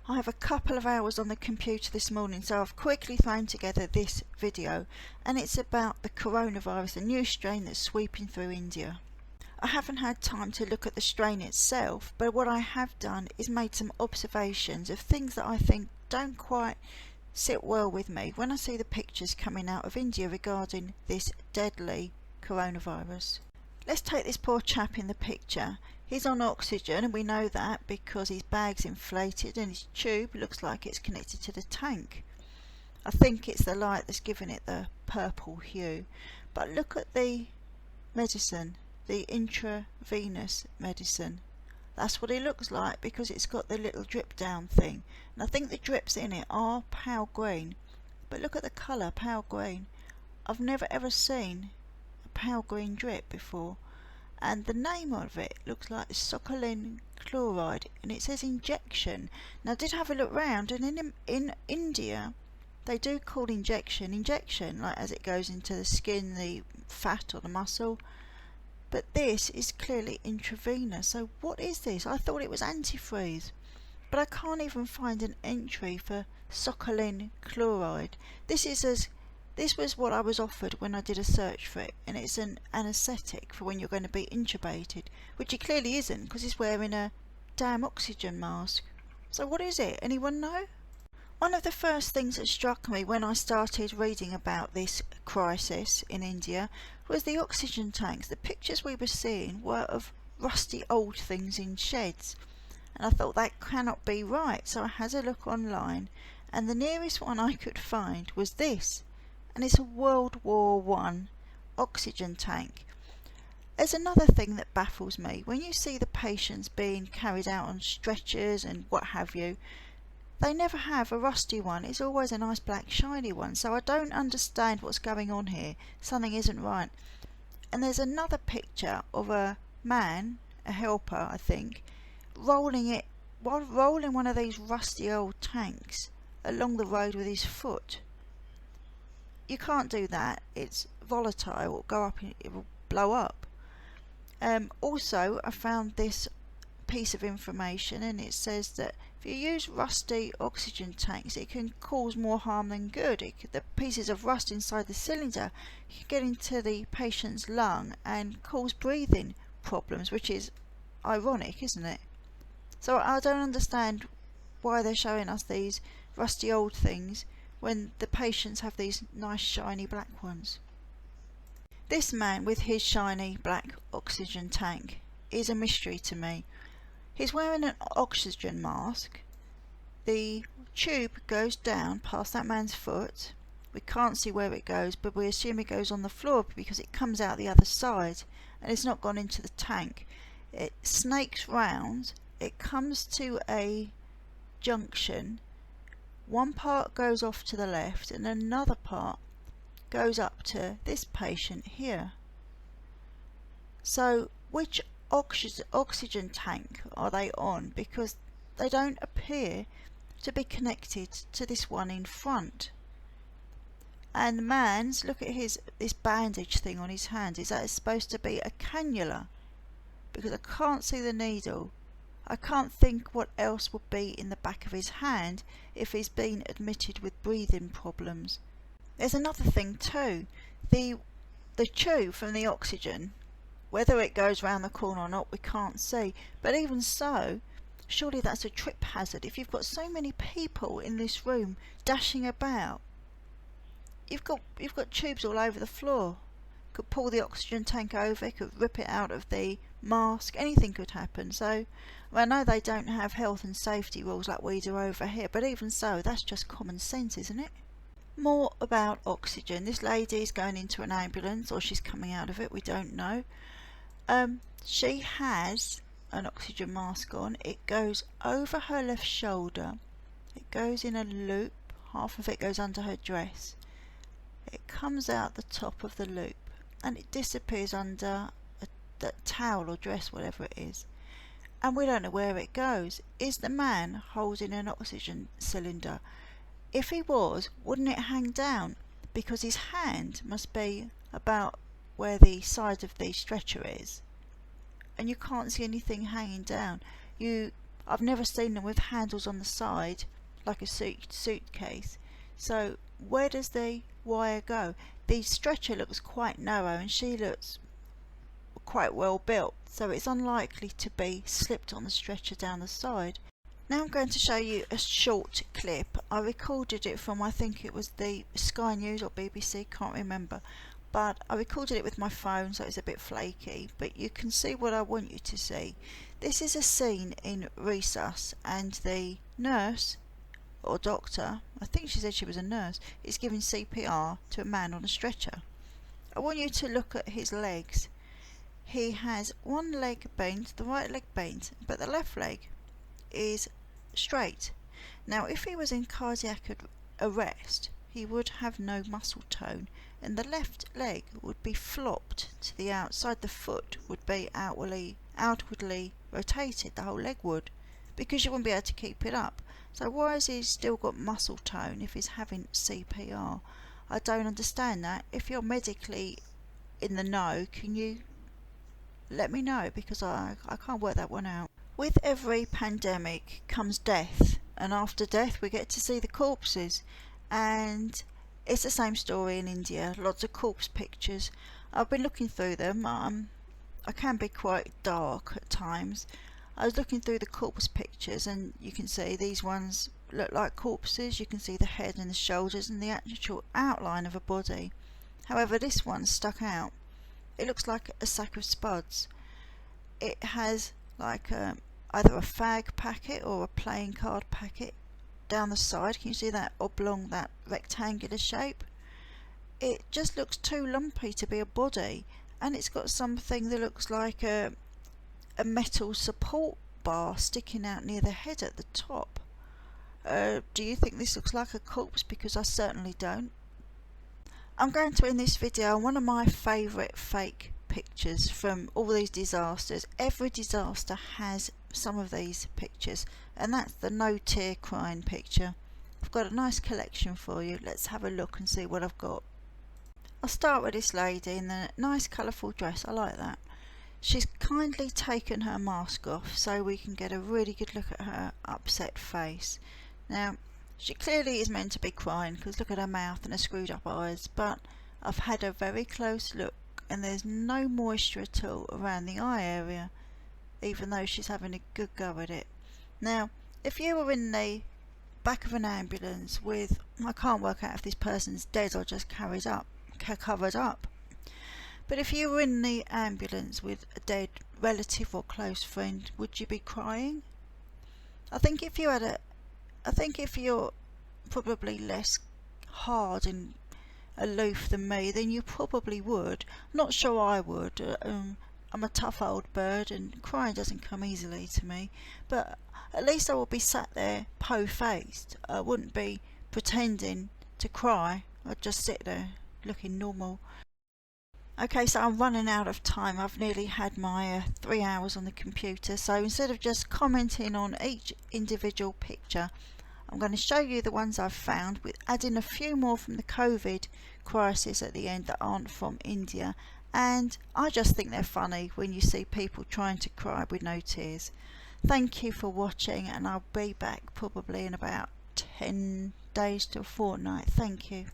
I have a couple of hours on the computer this morning, so I've quickly thrown together this video, and it's about the coronavirus, a new strain that's sweeping through India. I haven't had time to look at the strain itself, but what I have done is made some observations of things that I think don't quite sit well with me when I see the pictures coming out of India regarding this deadly coronavirus. Let's take this poor chap in the picture. He's on oxygen, and we know that because his bag's inflated and his tube looks like it's connected to the tank. I think it's the light that's giving it the purple hue. But look at the medicine, the intravenous medicine. That's what it looks like because it's got the little drip down thing. And I think the drips in it are pale green. But look at the colour, pale green. I've never ever seen a pale green drip before. And the name of it looks like socolin chloride, and it says injection. Now I did have a look round, and in India they do call injection, like as it goes into the skin, the fat or the muscle. But this is clearly intravenous. So what is this? I thought it was antifreeze, but I can't even find an entry for socolin chloride. This was what I was offered when I did a search for it, and it's an anaesthetic for when you're going to be intubated, which he clearly isn't because he's wearing a damn oxygen mask. So what is it? Anyone know? One of the first things that struck me when I started reading about this crisis in India was the oxygen tanks. The pictures we were seeing were of rusty old things in sheds, and I thought that cannot be right, so I had a look online, and the nearest one I could find was this. And it's a World War I oxygen tank. There's another thing that baffles me. When you see the patients being carried out on stretchers and what have you, they never have a rusty one. It's always a nice black shiny one. So I don't understand what's going on here. Something isn't right. And there's another picture of a man, a helper I think, rolling one of these rusty old tanks along the road with his foot. You can't do that. It's volatile. It will go up and it will blow up. Also, I found this piece of information, and it says that if you use rusty oxygen tanks, it can cause more harm than good. The pieces of rust inside the cylinder can get into the patient's lung and cause breathing problems, which is ironic, isn't it? So I don't understand why they're showing us these rusty old things when the patients have these nice shiny black ones. This man with his shiny black oxygen tank is a mystery to me. He's wearing an oxygen mask. The tube goes down past that man's foot. We can't see where it goes, but we assume it goes on the floor because it comes out the other side and it's not gone into the tank. It snakes round, it comes to a junction. One part goes off to the left and another part goes up to this patient here. So which oxygen tank are they on? Because they don't appear to be connected to this one in front. And the man's, look at this bandage thing on his hand. Is that supposed to be a cannula? Because I can't see the needle. I can't think what else would be in the back of his hand if he's been admitted with breathing problems. There's another thing too. The tube from the oxygen, whether it goes round the corner or not, we can't see. But even so, surely that's a trip hazard. If you've got so many people in this room dashing about, you've got tubes all over the floor. Could pull the oxygen tank over, could rip it out of the mask, anything could happen. So I know they don't have health and safety rules like we do over here, but even so, that's just common sense, isn't it? More about oxygen. This lady is going into an ambulance, or she's coming out of it, we don't know. She has an oxygen mask on. It goes over her left shoulder. It goes in a loop. Half of it goes under her dress. It comes out the top of the loop and it disappears under that towel or dress, whatever it is. And we don't know where it goes. Is the man holding an oxygen cylinder? If he was, wouldn't it hang down? Because his hand must be about where the side of the stretcher is, and you can't see anything hanging down. I've never seen them with handles on the side like a suitcase. So where does the wire go? The stretcher looks quite narrow and she looks quite well built, so it's unlikely to be slipped on the stretcher down the side. Now I'm going to show you a short clip. I recorded it from, I think it was the Sky News or BBC, can't remember, but I recorded it with my phone, so it's a bit flaky, but you can see what I want you to see. This is a scene in resus, and the nurse or doctor, I think she said she was a nurse, is giving CPR to a man on a stretcher. I want you to look at his legs. He has one leg bent, the right leg bent, but the left leg is straight. Now if he was in cardiac arrest, he would have no muscle tone and the left leg would be flopped to the outside. The foot would be outwardly rotated, the whole leg would, because you wouldn't be able to keep it up. So why has he still got muscle tone if he's having CPR? I don't understand that. If you're medically in the know, can you let me know, because I can't work that one out. With every pandemic comes death, and after death we get to see the corpses, and it's the same story in India. Lots of corpse pictures. I've been looking through them. I can be quite dark at times. I was looking through the corpse pictures and you can see these ones look like corpses. You can see the head and the shoulders and the actual outline of a body. However, this one stuck out. It looks like a sack of spuds. It has like either a fag packet or a playing card packet down the side. Can you see that oblong, that rectangular shape? It just looks too lumpy to be a body, and it's got something that looks like a metal support bar sticking out near the head at the top. Do you think this looks like a corpse? Because I certainly don't. I'm going to end this video on one of my favourite fake pictures from all these disasters. Every disaster has some of these pictures, and that's the no tear crying picture. I've got a nice collection for you. Let's have a look and see what I've got. I'll start with this lady in the nice colourful dress. I like that. She's kindly taken her mask off so we can get a really good look at her upset face. Now she clearly is meant to be crying, because look at her mouth and her screwed up eyes, but I've had a very close look and there's no moisture at all around the eye area, even though she's having a good go at it. Now if you were in the back of an ambulance with, I can't work out if this person's dead or just covered up, but if you were in the ambulance with a dead relative or close friend, would you be crying? I think if you're probably less hard and aloof than me, then you probably would. Not sure I would. I'm a tough old bird and crying doesn't come easily to me, but at least I would be sat there po-faced. I wouldn't be pretending to cry. I'd just sit there looking normal. Okay, so I'm running out of time. I've nearly had my 3 hours on the computer, so instead of just commenting on each individual picture, I'm going to show you the ones I've found, with adding a few more from the COVID crisis at the end that aren't from India. And I just think they're funny when you see people trying to cry with no tears. Thank you for watching, and I'll be back probably in about 10 days to a fortnight. Thank you.